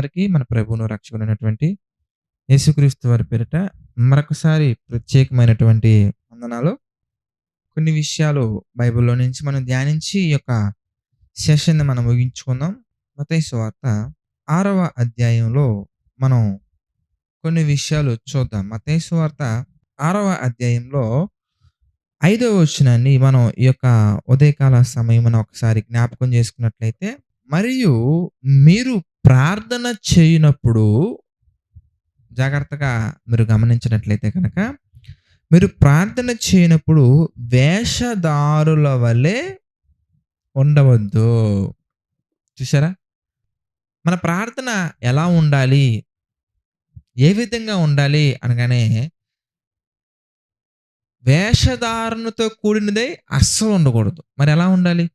అందరికీ మన ప్రభువును రక్షకుడైనటువంటి యేసుక్రీస్తు వారి పేరిట మరొకసారి ప్రత్యేకమైనటువంటి వందనాలు. కొన్ని విషయాలు బైబిల్‌లో నుంచి మనం ధ్యానించి ఈ యొక్క సెషన్‌ని మనం ముగించుకుందాం. మత్తయి సువార్త 6వ అధ్యాయంలో మనం కొన్ని విషయాలు చూద్దాం. మత్తయి సువార్త 6వ అధ్యాయంలో 5వ వచనాన్ని మనం ఈ యొక్క ఉదయకాల సమయమున ఒకసారి జ్ఞాపకం చేసుకున్నట్లయితే, మరియు మీరు ప్రార్థన చేయనప్పుడు జాగ్రత్తగా మీరు గమనించినట్లయితే గనక, మీరు ప్రార్థన చేయనప్పుడు వేషధారుల వలె ఉండవద్దు. చూసారా? మన ప్రార్థన ఎలా ఉండాలి? ఏ విధంగా ఉండాలి అనగానే, వేషధారణతో కూడినదై అస్సలు ఉండకూడదు. మరి ఎలా ఉండాలి?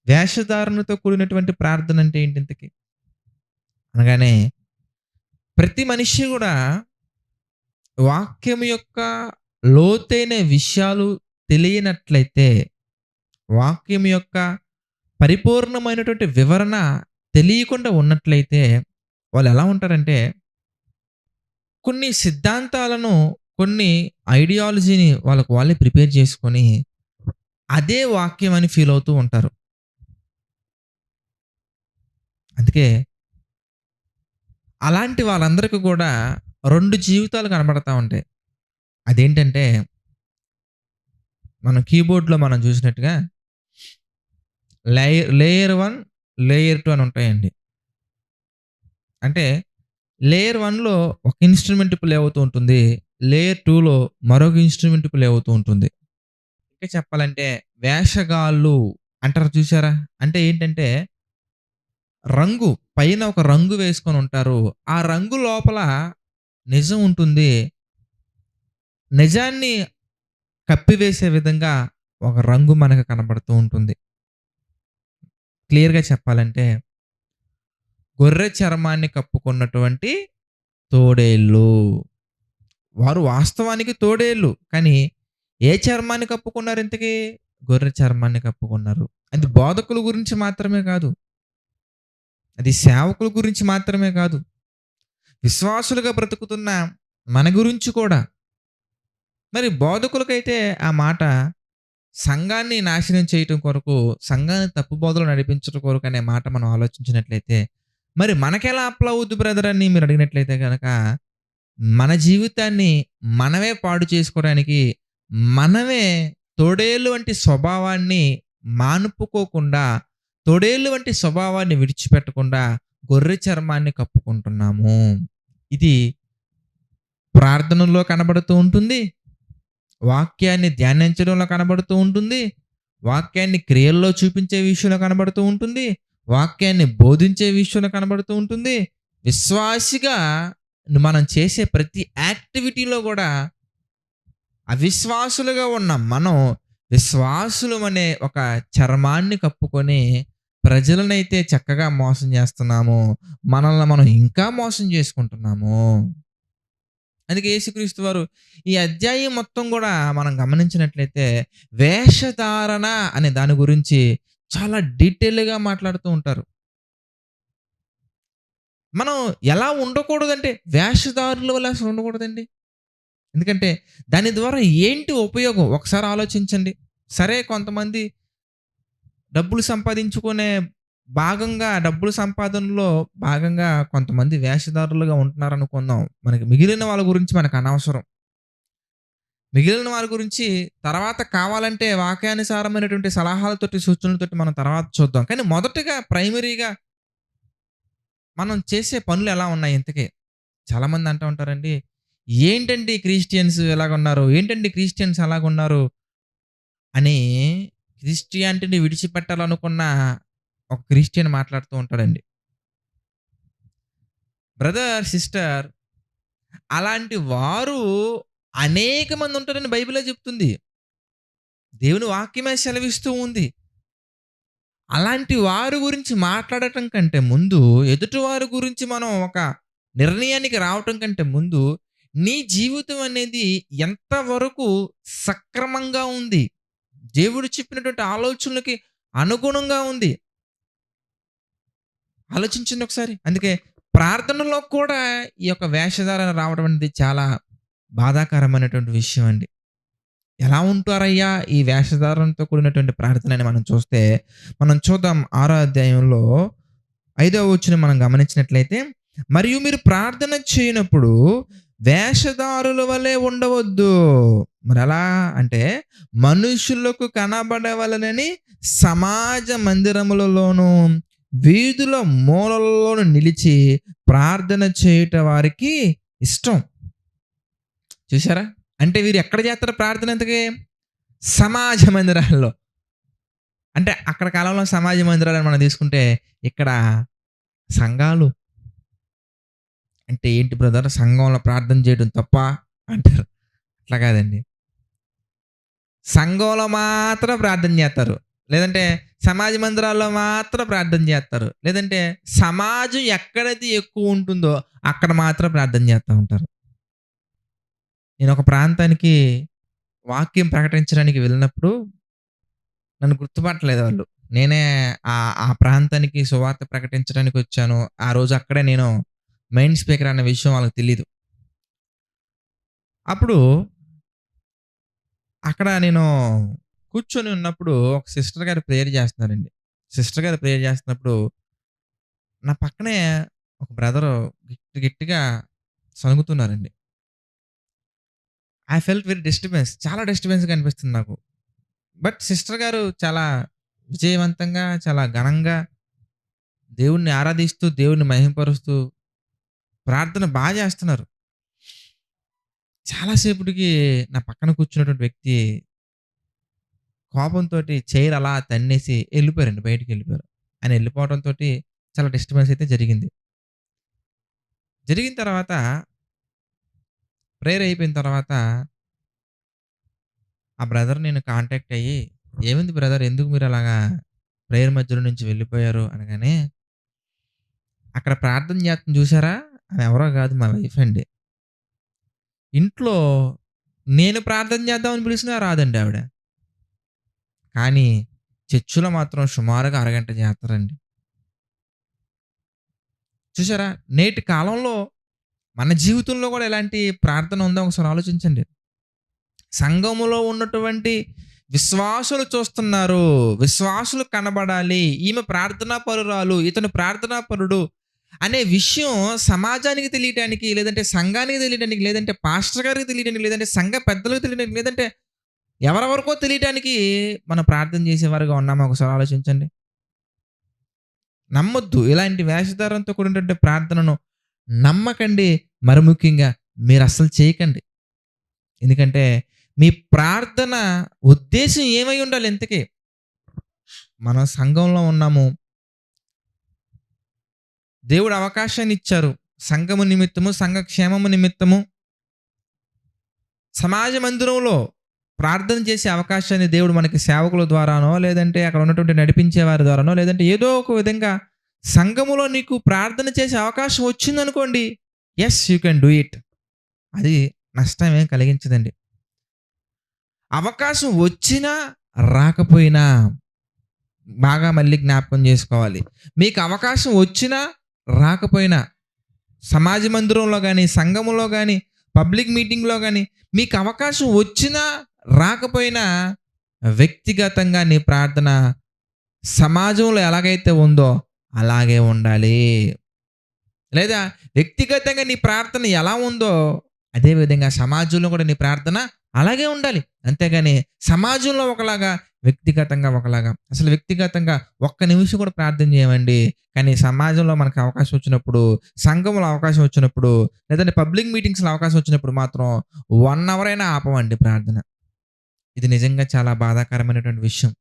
వేషధారణతో కూడినటువంటి ప్రార్థన అంటే ఏంటి ఇంతకి? అనగానే ప్రతి మనిషి గూడా వాక్యం యొక్క లోతైన విషయాలు తెలియనట్లయితే, వాక్యం యొక్క పరిపూర్ణమైనటువంటి వివరణ తెలియకుండా ఉన్నట్లయితే, వాళ్ళు ఎలా ఉంటారంటే, కొన్ని సిద్ధాంతాలను, కొన్ని ఐడియాలజీని వాళ్ళకి వాళ్ళే ప్రిపేర్ చేసుకొని, అదే వాక్యం అని ఫీల్ అవుతూ ఉంటారు. అందుకే అలాంటి వాళ్ళందరికీ కూడా 2 జీవితాలు కనబడతా ఉంటాయి. అదేంటంటే, మనం కీబోర్డ్‌లో మనం చూసినట్టుగా లేయర్ 1, లేయర్ 2 అని ఉంటాయండి. అంటే లేయర్ 1లో ఒక ఇన్‌స్ట్రుమెంట్ ప్లే అవుతూ ఉంటుంది. లేయర్ 2లో మరొక ఇన్‌స్ట్రుమెంట్ ప్లే అవుతూ ఉంటుంది. ఇంకా చెప్పాలంటే వేషగాళ్ళు అంటారు చూసారా? అంటే ఏంటంటే రంగు పైన ఒక రంగు వేసుకొని ఉంటారు. ఆ రంగు లోపల నిజం ఉంటుంది. నిజాన్ని కప్పివేసే విధంగా ఒక రంగు మనకు కనబడుతూ ఉంటుంది. క్లియర్‌గా చెప్పాలంటే, గొర్రె చర్మాన్ని కప్పుకున్నటువంటి తోడేళ్ళు. వారు వాస్తవానికి తోడేళ్ళు. కానీ ఏ చర్మాన్ని కప్పుకున్నారు ఇంతకీ? గొర్రె చర్మాన్ని కప్పుకున్నారు. అది బోధకుల గురించి మాత్రమే కాదు. అది సేవకుల గురించి మాత్రమే కాదు. విశ్వాసులుగా బ్రతుకుతున్న మన గురించి కూడా. మరి బోధకులకైతే ఆ మాట సంఘాన్ని నాశనం చేయటం కొరకు, సంఘాన్ని తప్పుబోదలో నడిపించడం కొరకు అనే మాట మనం ఆలోచించినట్లయితే, మరి మనకెలా అప్లై అవుద్ది బ్రదర్ అని మీరు అడిగినట్లయితే గనక, మన జీవితాన్ని మనమే పాడు చేసుకోవడానికి, మనమే తోడేలు వంటి స్వభావాన్ని మానుపుకోకుండా, తోడేలు వంటి స్వభావాన్ని విడిచిపెట్టకుండా గొర్రె చర్మాన్ని కప్పుకుంటున్నాము. ఇది ప్రార్థనలో కనబడుతూ ఉంటుంది. వాక్యాన్ని ధ్యానించడంలో కనబడుతూ ఉంటుంది. వాక్యాన్ని క్రియల్లో చూపించే విషయంలో కనబడుతూ ఉంటుంది. వాక్యాన్ని బోధించే విషయంలో కనబడుతూ ఉంటుంది. విశ్వాసిగా మనం చేసే ప్రతి యాక్టివిటీలో గూడా అవిశ్వాసులుగా ఉన్న మనం విశ్వాసులమనే ఒక చర్మాన్ని కప్పుకొని ప్రజలనైతే చక్కగా మోసం చేస్తున్నాము. మనల్ని మనం ఇంకా మోసం చేసుకుంటున్నాము. అందుకే యేసుక్రీస్తు వారు ఈ అధ్యాయం మొత్తం గూడా మనం గమనించినట్లయితే వేషధారణ అనే దాని గురించి చాలా డీటెయిల్‌గా మాట్లాడుతూ ఉంటారు. మనం ఎలా ఉండకూడదంటే వేషధారుల వలె అసలు ఉండకూడదండి. ఎందుకంటే దాని ద్వారా ఏంటి ఉపయోగం? ఒకసారి ఆలోచించండి. సరే కొంతమంది డబ్బులు సంపాదించుకునే భాగంగా డబ్బుల సంపాదనలో భాగంగా కొంతమంది వేషధారులుగా ఉంటున్నారనుకుందాం. మనకి మిగిలిన వాళ్ళ గురించి మనకు అనవసరం. మిగిలిన వారి గురించి తర్వాత కావాలంటే వాక్యానుసారమైనటువంటి సలహాలతోటి, సూచనలతోటి మనం తర్వాత చూద్దాం. కానీ మొదటగా ప్రైమరీగా మనం చేసే పనులు ఎలా ఉన్నాయి ఇంతకీ? చాలామంది అంటూ ఉంటారండి, "ఏంటండి క్రిస్టియన్స్ ఇలాగున్నారు? ఏంటండి క్రిస్టియన్స్ అలాగున్నారు?" అని క్రిస్టియానిటీని విడిచిపెట్టాలనుకున్న ఒక క్రిస్టియన్ మాట్లాడుతూ ఉంటాడండి. బ్రదర్, సిస్టర్, అలాంటి వారు అనేక మంది ఉంటారని బైబిలే చెప్తుంది. దేవుని వాక్యమే సెలవిస్తూ ఉంది. అలాంటి వారి గురించి మాట్లాడటం కంటే ముందు, ఎదుటి వారి గురించి మనం ఒక నిర్ణయానికి రావటం కంటే ముందు, నీ జీవితం అనేది ఎంతవరకు సక్రమంగా ఉంది? దేవుడు చెప్పినటువంటి ఆలోచనలకి అనుగుణంగా ఉంది. ఆలోచించండి ఒకసారి. అందుకే ప్రార్థనలో కూడా ఈ యొక్క వేషధారణ రావడం అనేది చాలా బాధాకరమైనటువంటి విషయం అండి. ఎలా ఉంటారయ్యా ఈ వేషధారణతో కూడినటువంటి ప్రార్థన అని మనం చూస్తే, మనం చూద్దాం 6వ అధ్యాయంలో 5వ వచనం మనం గమనించినట్లయితే, మరియు మీరు ప్రార్థన చేయనప్పుడు వేషధారుల వలె ఉండవద్దు. మరెలా అంటే, మనుషులకు కనబడవలెనని సమాజ మందిరములలోను, వీధుల మూలల్లోను నిలిచి ప్రార్థన చేయుట వారికి ఇష్టం. చూసారా? అంటే వీరు ఎక్కడ చేస్తారు ప్రార్థన ఇంతకీ? సమాజ మందిరాల్లో. అంటే అక్కడ కాలంలో సమాజ మందిరాలని మనం తీసుకుంటే, ఇక్కడ సంఘాలు అంటే ఏంటి బ్రదర్ సంఘంలో ప్రార్థన చేయడం తప్పా? అంటారు. అట్లా కాదండి. సంఘంలో మాత్రం ప్రార్థన చేస్తారు. లేదంటే సమాజ మందిరాల్లో మాత్రం ప్రార్థన చేస్తారు. లేదంటే సమాజం ఎక్కడైతే ఎక్కువ ఉంటుందో అక్కడ మాత్రం ప్రార్థన చేస్తా ఉంటారు. నేను ఒక ప్రాంతానికి వాక్యం ప్రకటించడానికి వెళ్ళినప్పుడు నన్ను గుర్తుపట్టలేదు వాళ్ళు. నేనే ఆ ప్రాంతానికి సువార్త ప్రకటించడానికి వచ్చాను. ఆ రోజు అక్కడే నేను మెయిన్ స్పీకర్ అన్న విషయం వాళ్ళకి తెలీదు. అప్పుడు అక్కడ నేను కూర్చొని ఉన్నప్పుడు ఒక సిస్టర్ గారు ప్రేయర్ చేస్తున్నారండి. సిస్టర్ గారు ప్రేయర్ చేస్తున్నప్పుడు నా పక్కనే ఒక బ్రదరు గట్టిగా సణుగుతున్నారండి. I felt very disturbance. చాలా డిస్టర్బెన్స్‌గా అనిపిస్తుంది నాకు. బట్ సిస్టర్ గారు చాలా విజయవంతంగా, చాలా ఘనంగా దేవుడిని ఆరాధిస్తూ, దేవుడిని మహిమపరుస్తూ ప్రార్థన చేస్తున్నారు. చాలా సేపటికి నా పక్కన కూర్చున్నటువంటి వ్యక్తి కోపంతోటి చైర్ అలా తన్నేసి ఎళ్ళిపోయారండి. బయటికెళ్ళిపోయారు. ఆయన ఎళ్ళిపోవడంతోటి చాలా డిస్టర్బెన్స్ అయితే జరిగింది. జరిగిన తర్వాత ప్రేయర్ అయిపోయిన తర్వాత ఆ బ్రదర్ నేను కాంటాక్ట్ అయ్యి, "ఏమైంది బ్రదర్ ఎందుకు మీరు అలాగా ప్రేయర్ మధ్యలో నుంచి వెళ్ళిపోయారు?" అనగానే, "అక్కడ ప్రార్థన చేస్తుంది చూసారా? ఆమె ఎవరో కాదు మా వైఫ్ అండి. ఇంట్లో నేను ప్రార్థన చేద్దామని పిలిచినా రాదండి ఆవిడ. కానీ చర్చిలో మాత్రం సుమారుగా అరగంట చేస్తారండి." చూసారా? నేటి కాలంలో మన జీవితంలో కూడా ఎలాంటి ప్రార్థన ఉందో ఒకసారి ఆలోచించండి. సంఘములో ఉన్నటువంటి విశ్వాసులు చూస్తున్నారు. విశ్వాసులు కనబడాలి. ఈమె ప్రార్థనా పరురాలు, ఇతను ప్రార్థనా పరుడు అనే విషయం సమాజానికి తెలియటానికి, లేదంటే సంఘానికి తెలియటానికి, లేదంటే పాస్టర్ గారికి తెలియటానికి, లేదంటే సంఘ పెద్దలకు తెలియటానికి, లేదంటే ఎవరెవరికో తెలియటానికి మనం ప్రార్థన చేసేవారుగా ఉన్నామా ఒకసారి ఆలోచించండి. నమ్మొద్దు. ఇలాంటి వేషధారణతో కూడినటువంటి ప్రార్థనను నమ్మకండి. మరి ముఖ్యంగా మీరస్సలు చేయకండి. ఎందుకంటే మీ ప్రార్థన ఉద్దేశ్యం ఏమై ఉండాలి ఇంతకీ? మనం సంఘంలో ఉన్నాము. దేవుడు అవకాశాన్ని ఇచ్చారు. సంఘము నిమిత్తము, సంఘ క్షేమము నిమిత్తము సమాజ మందిరంలో ప్రార్థన చేసే అవకాశాన్ని దేవుడు మనకి సేవకుల ద్వారానో, లేదంటే అక్కడ ఉన్నటువంటి నడిపించే వారి ద్వారానో, లేదంటే ఏదో ఒక విధంగా సంఘములో నీకు ప్రార్థన చేసే అవకాశం వచ్చిందనుకోండి. Yes you can do it. అది నష్టమేం కలిగించదండి. అవకాశం వచ్చినా, రాకపోయినా బాగా మళ్ళీ జ్ఞాపకం చేసుకోవాలి. మీకు అవకాశం వచ్చినా, రాకపోయినా సమాజ మందిరంలో గాని, సంఘములో గాని, పబ్లిక్ మీటింగ్‌లో గాని మీకు అవకాశం వచ్చినా, రాకపోయినా వ్యక్తిగతంగా నీ ప్రార్థన సమాజంలో ఎలాగైతే ఉందో అలాగే ఉండాలి. లేదా వ్యక్తిగతంగా నీ ప్రార్థన ఎలా ఉందో అదే విధంగా సమాజంలో కూడా నీ ప్రార్థన అలాగే ఉండాలి. అంతేగాని సమాజంలో ఒకలాగా, వ్యక్తిగతంగా ఒకలాగా. అసలు వ్యక్తిగతంగా ఒక్క నిమిషం కూడా ప్రార్థన చేయమండి. కానీ సమాజంలో మనకు అవకాశం వచ్చినప్పుడు, సంఘంలో అవకాశం వచ్చినప్పుడు, లేదంటే పబ్లిక్ మీటింగ్స్‌లో అవకాశం వచ్చినప్పుడు మాత్రం 1 అవర్ అయినా ఆపమండి ప్రార్థన. ఇది నిజంగా చాలా బాధాకరమైనటువంటి విషయం.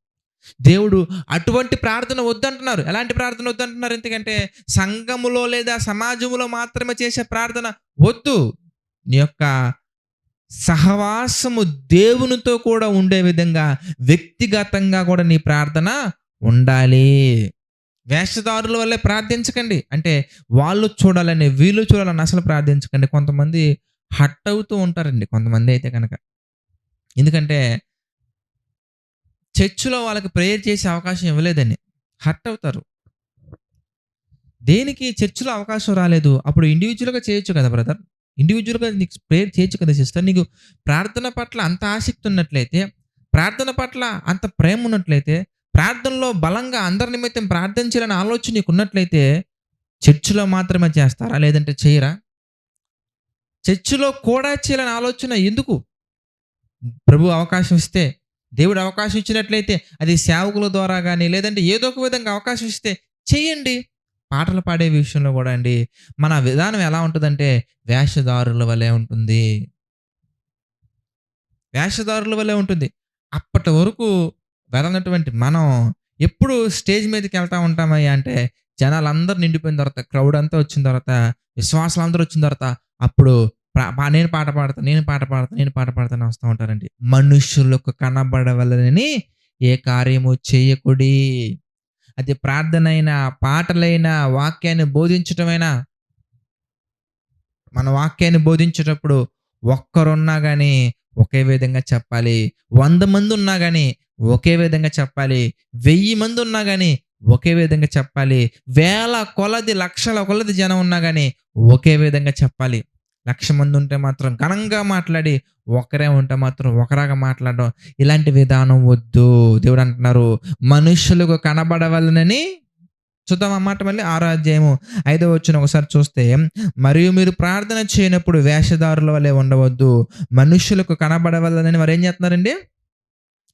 దేవుడు అటువంటి ప్రార్థన వద్దంటున్నారు. ఎలాంటి ప్రార్థన వద్దంటున్నారు? ఎందుకంటే సంఘములో లేదా సమాజంలో మాత్రమే చేసే ప్రార్థన వద్దు. నీ యొక్క సహవాసము దేవునితో కూడా ఉండే విధంగా వ్యక్తిగతంగా కూడా నీ ప్రార్థన ఉండాలి. వేషధారుల వల్లే ప్రార్థించకండి. అంటే వాళ్ళు చూడాలని, వీళ్ళు చూడాలని అసలు ప్రార్థించకండి. కొంతమంది హర్ట్ అవుతూ ఉంటారండి. కొంతమంది అయితే కనుక. ఎందుకంటే చర్చ్‌లో వాళ్ళకి ప్రేయర్ చేసే అవకాశం ఇవ్వలేదని హర్ట్ అవుతారు. దేనికి చర్చ్‌లో అవకాశం రాలేదు. అప్పుడు ఇండివిడ్యువల్‌గా చేయొచ్చు కదా బ్రదర్. ఇండివిడ్యువల్‌గా నీకు ప్రేయర్ చేయొచ్చు కదా సిస్టర్. నీకు ప్రార్థన పట్ల అంత ఆసక్తి ఉన్నట్లయితే, ప్రార్థన పట్ల అంత ప్రేమ ఉన్నట్లయితే, ప్రార్థనలో బలంగా అందరి నిమిత్తం ప్రార్థన చేయాలనే ఆలోచన నీకున్నట్లయితే, చర్చ్‌లో మాత్రమే చేస్తారా? లేదంటే చేయరా? చర్చ్‌లో కూడా చేయాలనే ఆలోచన ఎందుకు? ప్రభు అవకాశం ఇస్తే, దేవుడు అవకాశం ఇచ్చినట్లయితే, అది సేవకుల ద్వారా గాని, లేదంటే ఏదో ఒక విధంగా అవకాశం ఇస్తే చేయండి. పాటలు పాడే విషయంలో గూడా అండి, మన విధానం ఎలా ఉంటదంటే, వేషధారుల వలె ఉంటుంది. వేషధారుల వలె ఉంటుంది. అప్పటి వరకు వెళ్ళనటువంటి మనం ఎప్పుడు స్టేజ్ మీదకెళ్తా ఉంటామయ్యా అంటే, జనాలందరూ నిండిపోయిన తర్వాత, క్రౌడ్ అంతా వచ్చిన తర్వాత, విశ్వాసులందరూ వచ్చిన తర్వాత, అప్పుడు నేను పాట పాడతా, నేను పాట పాడతా, నేను పాట పాడతా అని వస్తా ఉంటారండి. మనుషులకు కనబడవలనని ఏ కార్యము చేయకుడి. అది ప్రార్థనైనా, పాటలైనా, వాక్యాన్ని బోధించటమైనా, మన వాక్యాన్ని బోధించేటప్పుడు ఒక్కరున్నా గాని ఒకే విధంగా చెప్పాలి. 100 మంది ఉన్నా గాని ఒకే విధంగా చెప్పాలి. 1000 మంది ఉన్నా గాని ఒకే విధంగా చెప్పాలి. వేల కొలది, లక్షల కొలది జనం ఉన్నా గాని ఒకే విధంగా చెప్పాలి. 1,00,000 మంది ఉంటే మాత్రం ఘనంగా మాట్లాడి, ఒకరే ఉంటే మాత్రం ఒకలాగా మాట్లాడడం, ఇలాంటి విధానం వద్దు. దేవుడు అంటున్నారు, మనుషులకు కనబడవలెనని చూద్దాం ఆ మాట మళ్ళీ 6వ అధ్యాయము 5వ వచనం ఒకసారి చూస్తే, మరియు మీరు ప్రార్థన చేయనప్పుడు వేషధారుల వలె ఉండవద్దు. మనుష్యులకు కనబడవలెనని వారు ఏం చేస్తున్నారండి?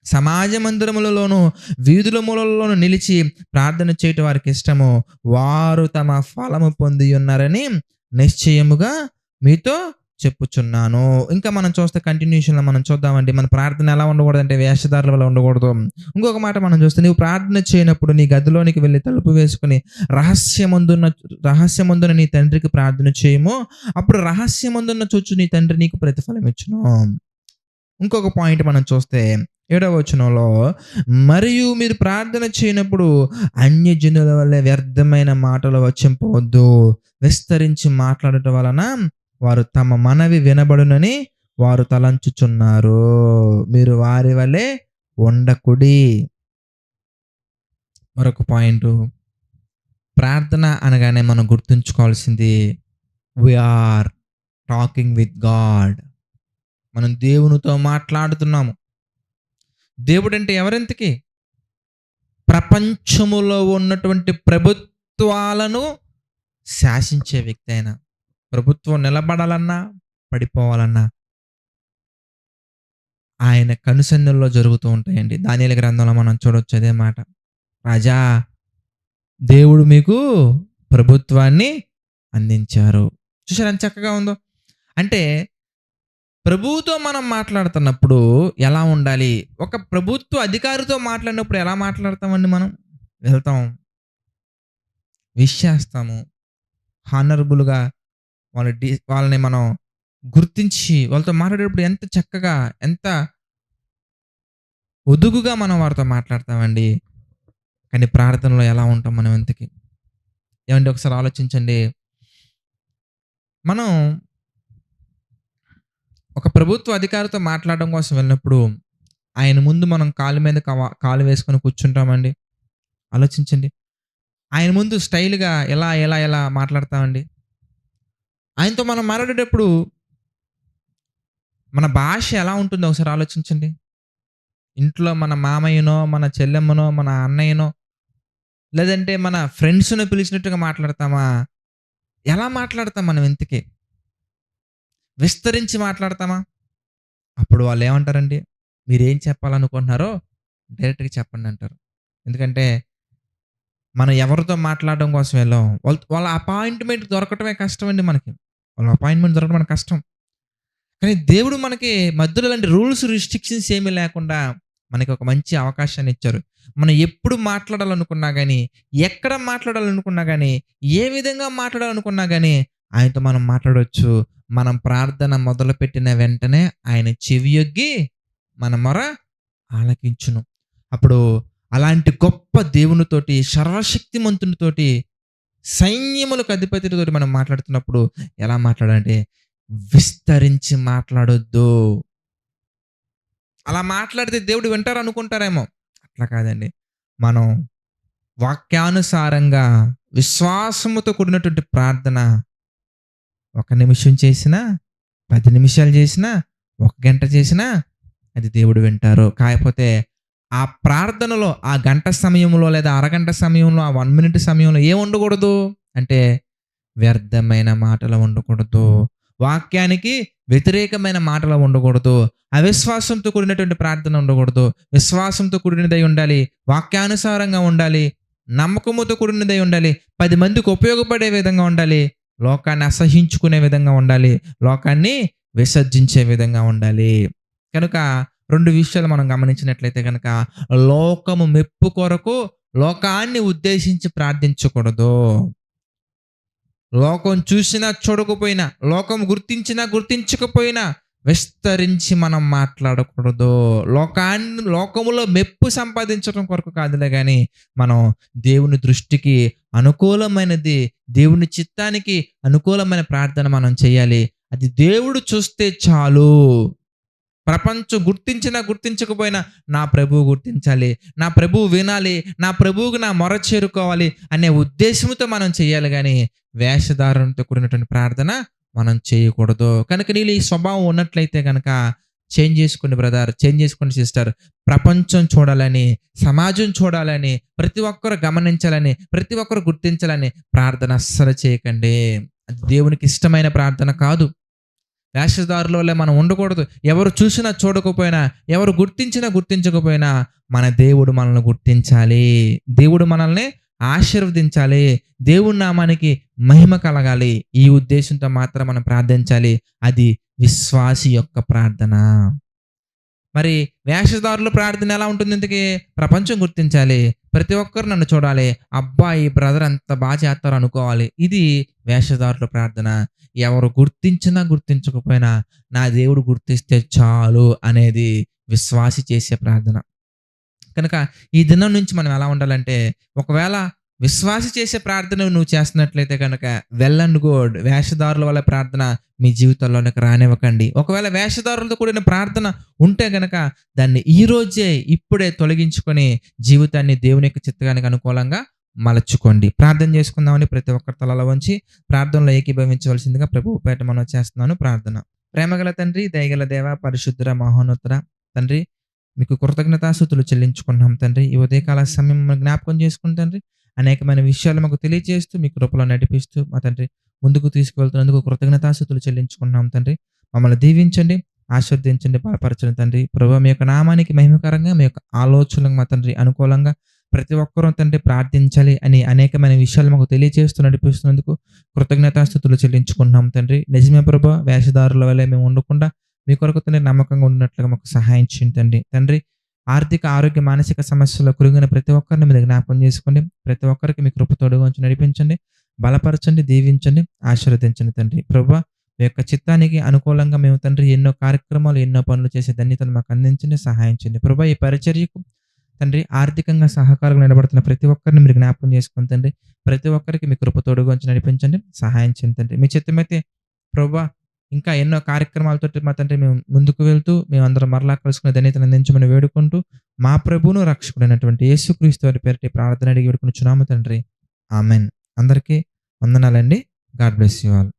సమాజ మందిరములలోను, వీధుల మూలల్లోను నిలిచి ప్రార్థన చేయటం వారికి ఇష్టము. వారు తమ ఫలము పొంది ఉన్నారని నిశ్చయముగా మీతో చెప్పుచున్నాను. ఇంకా మనం చూస్తే కంటిన్యూషన్‌లో మనం చూద్దామండి. మన ప్రార్థన ఎలా ఉండకూడదంటే వేషధారుల వలె ఉండకూడదు. ఇంకొక మాట మనం చూస్తే, నీవు ప్రార్థన చేయనప్పుడు నీ గదిలోనికి వెళ్లి తలుపు వేసుకొని రహస్యమందున నీ తండ్రికి ప్రార్థన చేయము. అప్పుడు రహస్యమందున చూచు నీ తండ్రి నీకు ప్రతిఫలం ఇచ్చును. ఇంకొక పాయింట్ మనం చూస్తే 7వ వచనంలో, మరియు మీరు ప్రార్థన చేయనప్పుడు అన్యజనుల వలె వ్యర్థమైన మాటలు వచింపవద్దు. విస్తరించి మాట్లాడటం వలన వారు తమ మనవి వినబడునని వారు తలంచుచున్నారు. మీరు వారి వలె ఉండకుడి. మరొక పాయింటు, ప్రార్థన అనగానే మనం గుర్తుంచుకోవాల్సింది, we are talking with God. మనం దేవునితో మాట్లాడుతున్నాము. దేవుడంటే ఎవరింతకి? ప్రపంచములో ఉన్నటువంటి ప్రభుత్వాలను శాసించే వ్యక్తి ఆయన. ప్రభుత్వం నిలబడాలన్నా, పడిపోవాలన్నా ఆయన కనుసన్నల్లో జరుగుతూ ఉంటాయండి. దానియేలు గ్రంథంలో మనం చూడొచ్చు అదే మాట. రాజా, దేవుడు మీకు ప్రభుత్వాన్ని అందించారు. చూసారా ఎంత చక్కగా ఉందో? అంటే ప్రభువుతో మనం మాట్లాడుతున్నప్పుడు ఎలా ఉండాలి? ఒక ప్రభుత్వ అధికారితో మాట్లాడినప్పుడు ఎలా మాట్లాడతామండి మనం? వెళ్తాం, విష్ చేస్తాము. హానరబుల్‌గా వాళ్ళని మనం గుర్తించి వాళ్ళతో మాట్లాడేటప్పుడు ఎంత చక్కగా, ఎంత ఒదుగుగా మనం వారితో మాట్లాడతామండి. కానీ ప్రార్థనలో ఎలా ఉంటాం మనం ఇంతకి? ఏవండీ ఒకసారి ఆలోచించండి. మనం ఒక ప్రభుత్వ అధికారితో మాట్లాడడం కోసం వెళ్ళినప్పుడు, ఆయన ముందు మనం కాలు మీద కాలు వేసుకొని కూర్చుంటామండి. ఆలోచించండి. ఆయన ముందు స్టైల్‌గా ఎలా మాట్లాడతామండి. ఆయనతో మనం మాట్లాడేటప్పుడు మన భాష ఎలా ఉంటుందో ఒకసారి ఆలోచించండి. ఇంట్లో మన మామయ్యనో, మన చెల్లెమ్మనో, మన అన్నయ్యనో, లేదంటే మన ఫ్రెండ్స్‌ని పిలిచినట్టుగా మాట్లాడతామా? ఎలా మాట్లాడతాం మనం ఇంతకి? విస్తరించి మాట్లాడతామా? అప్పుడు వాళ్ళేమంటారండి? మీరేం చెప్పాలనుకుంటున్నారో డైరెక్ట్‌గా చెప్పండి అంటారు. ఎందుకంటే మనం ఎవరితో మాట్లాడడం కోసం వెళ్ళాం. వాళ్ళ అపాయింట్‌మెంట్ దొరకటమే కష్టమండి మనకి. వాళ్ళ అపాయింట్‌మెంట్ దొరకడం మనకు కష్టం. కానీ దేవుడు మనకి మధ్యలో ఇలాంటి రూల్స్, రిస్ట్రిక్షన్స్ ఏమీ లేకుండా మనకి ఒక మంచి అవకాశాన్ని ఇచ్చారు. మనం ఎప్పుడు మాట్లాడాలనుకున్నా గాని, ఎక్కడ మాట్లాడాలనుకున్నా గాని, ఏ విధంగా మాట్లాడాలనుకున్నా గాని ఆయనతో మనం మాట్లాడొచ్చు. మనం ప్రార్థన మొదలుపెట్టిన వెంటనే ఆయన చెవియొగ్గి మన మొర ఆలకించును. అప్పుడు అలాంటి గొప్ప దేవునితోటి, సర్వశక్తిమంతునితోటి, సైన్యములకు అధిపతితోటి మనం మాట్లాడుతున్నప్పుడు ఎలా మాట్లాడాలంటే, విస్తరించి మాట్లాడొద్దు. అలా మాట్లాడితే దేవుడు వింటారనుకుంటారేమో. అట్లా కాదండి. మనం వాక్యానుసారంగా విశ్వాసముతో కూడినటువంటి ప్రార్థన 1 నిమిషం చేసినా, 10 నిమిషాలు చేసినా, 1 గంట చేసినా అది దేవుడు వింటారు. కాకపోతే ఆ ప్రార్థనలో ఆ గంట సమయంలో లేదా అరగంట సమయంలో, ఆ 1 మినిట్ సమయంలో ఏం ఉండకూడదు అంటే వ్యర్థమైన మాటలు ఉండకూడదు. వాక్యానికి వ్యతిరేకమైన మాటలు ఉండకూడదు. అవిశ్వాసంతో కూడినటువంటి ప్రార్థన ఉండకూడదు. విశ్వాసంతో కూడినదై ఉండాలి. వాక్యానుసారంగా ఉండాలి. నమ్మకముతో కూడినదై ఉండాలి. 10 మందికి ఉపయోగపడే విధంగా ఉండాలి. లోకాన్ని అసహించుకునే విధంగా ఉండాలి. లోకాన్ని విసర్జించే విధంగా ఉండాలి. కనుక 2 విషయాలు మనం గమనించినట్లయితే గనక లోకము మెప్పు కొరకు లోకాన్ని ఉద్దేశించి ప్రార్థించకూడదు. లోకం చూసినా చూడకపోయినా, లోకం గుర్తించినా గుర్తించకపోయినా విస్తరించి మనం మాట్లాడకూడదు. లోకములో మెప్పు సంపాదించడం కొరకు కాదులే గాని, మనం దేవుని దృష్టికి అనుకూలమైనది, దేవుని చిత్తానికి అనుకూలమైన ప్రార్థన మనం చేయాలి. అది దేవుడు చూస్తే చాలు. ప్రపంచం గుర్తించినా గుర్తించకపోయినా నా ప్రభువు గుర్తించాలి, నా ప్రభువు వినాలి, నా ప్రభువుకి నా మొర చేరుకోవాలి అనే ఉద్దేశంతో మనం చేయాలి కానీ వేషధారణతో కూడినటువంటి ప్రార్థన మనం చేయకూడదు. కనుక నీళ్ళు ఈ స్వభావం ఉన్నట్లయితే కనుక చేంజ్ చేసుకోండి బ్రదర్, చేంజ్ చేసుకోండి సిస్టర్. ప్రపంచం చూడాలని, సమాజం చూడాలని, ప్రతి ఒక్కరు గమనించాలని, ప్రతి ఒక్కరు గుర్తించాలని ప్రార్థన అస్సలు చేయకండి. అది దేవునికి ఇష్టమైన ప్రార్థన కాదు. వేషధారుల వల్ల మనం ఉండకూడదు. ఎవరు చూసినా చూడకపోయినా, ఎవరు గుర్తించినా గుర్తించకపోయినా మన దేవుడు మనల్ని గుర్తించాలి. దేవుడు మనల్ని ఆశీర్వదించాలి. దేవుని నామానికి మహిమ కలగాలి. ఈ ఉద్దేశంతో మాత్రం మనం ప్రార్థించాలి. అది విశ్వాసి యొక్క ప్రార్థన. మరి వేషధారుల ప్రార్థన ఎలా ఉంటుంది? ఇంతకీ ప్రపంచం గుర్తించాలి, ప్రతి ఒక్కరు నన్ను చూడాలి, అబ్బా ఈ బ్రదర్ అంత బాగా చేస్తారు అనుకోవాలి. ఇది వేషధారుల ప్రార్థన. ఎవరు గుర్తించినా గుర్తించకపోయినా నా దేవుడు గుర్తిస్తే చాలు అనేది విశ్వాసి చేసే ప్రార్థన. కనుక ఈ దినం నుంచి మనం ఎలా ఉండాలంటే, ఒకవేళ విశ్వాసి చేసే ప్రార్థన నువ్వు చేస్తున్నట్లయితే కనుక వెల్ అండ్ గుడ్. వేషధారుల వల్ల ప్రార్థన మీ జీవితంలోనికి రానివ్వకండి. ఒకవేళ వేషధారులతో కూడిన ప్రార్థన ఉంటే గనక దాన్ని ఈ రోజే ఇప్పుడే తొలగించుకొని జీవితాన్ని దేవుని యొక్క చిత్తానికి అనుకూలంగా మలచుకోండి. ప్రార్థన చేసుకుందామని ప్రతి ఒక్కరి తలలో వంచి ప్రార్థనలో ఏకీభవించవలసిందిగా ప్రభువు పేట మనం చేస్తున్నాను. ప్రార్థన. ప్రేమగల తండ్రి, దయగల దేవ, పరిశుద్ధ మహోన్నతుడ తండ్రి, మీకు కృతజ్ఞతాస్తుతులు చెల్లించుకున్నాం తండ్రి. ఈ ఉదయకాల సమయం జ్ఞాపకం చేసుకుని తండ్రి అనేకమైన విషయాలు మాకు తెలియజేస్తూ మీ కృపలో నడిపిస్తూ మా తండ్రి ముందుకు తీసుకువెళ్తున్నందుకు కృతజ్ఞతాస్తుతులు చెల్లించుకున్నాం తండ్రి. మమ్మల్ని దీవించండి, ఆశీర్వదించండి, బలపరచండి తండ్రి. ప్రభువా మీ యొక్క నామానికి మహిమకరంగా, మీ యొక్క ఆలోచనలకు మా తండ్రి అనుకూలంగా ప్రతి ఒక్కరూ తండ్రి ప్రార్థించాలి అని అనేకమైన విషయాలు మాకు తెలియజేస్తూ నడిపిస్తున్నందుకు కృతజ్ఞతాస్తుతులు చెల్లించుకున్నాం తండ్రి. నిజమే ప్రభువా, వేషధారుల వల్లే మేము ఉండకుండా మీ కొరకు తండ్రి నమ్మకంగా ఉన్నట్లుగా మాకు సహాయం చేయండి తండ్రి. ఆర్థిక, ఆరోగ్య, మానసిక సమస్యల్లో కురిగిన ప్రతి ఒక్కరిని మీరు జ్ఞాపకం చేసుకోండి. ప్రతి ఒక్కరికి మీ కృపతోడుగా ఉంచి నడిపించండి, బలపరచండి, దీవించండి, ఆశీర్వదించండి తండ్రి. ప్రభువా మీ యొక్క చిత్తానికి అనుకూలంగా మేము తండ్రి ఎన్నో కార్యక్రమాలు, ఎన్నో పనులు చేసే ధన్యతను మాకు అందించండి, సహాయం చేయండి. ప్రభువా ఈ పరిచర్యకు తండ్రి ఆర్థికంగా సహకారంగా నిలబడుతున్న ప్రతి ఒక్కరిని మీరు జ్ఞాపకం చేసుకుని తండ్రి ప్రతి ఒక్కరికి మీ కృపతోడుగా ఉంచి నడిపించండి, సహాయం చేయండి తండ్రి. మీ చిత్తమైతే ప్రభువా ఇంకా ఎన్నో కార్యక్రమాలతో మా తండ్రి మేము ముందుకు వెళ్తూ మేమందరం మరలా కలుసుకునే ధన్యతను అందించమని వేడుకుంటూ మా ప్రభువును రక్షకుడైనటువంటి యేసుక్రీస్తు వారి పేరిట ప్రార్థన అడిగి వేడుకొనుచున్నాము తండ్రి. ఆమెన్. అందరికీ వందనాలండి. God bless you all.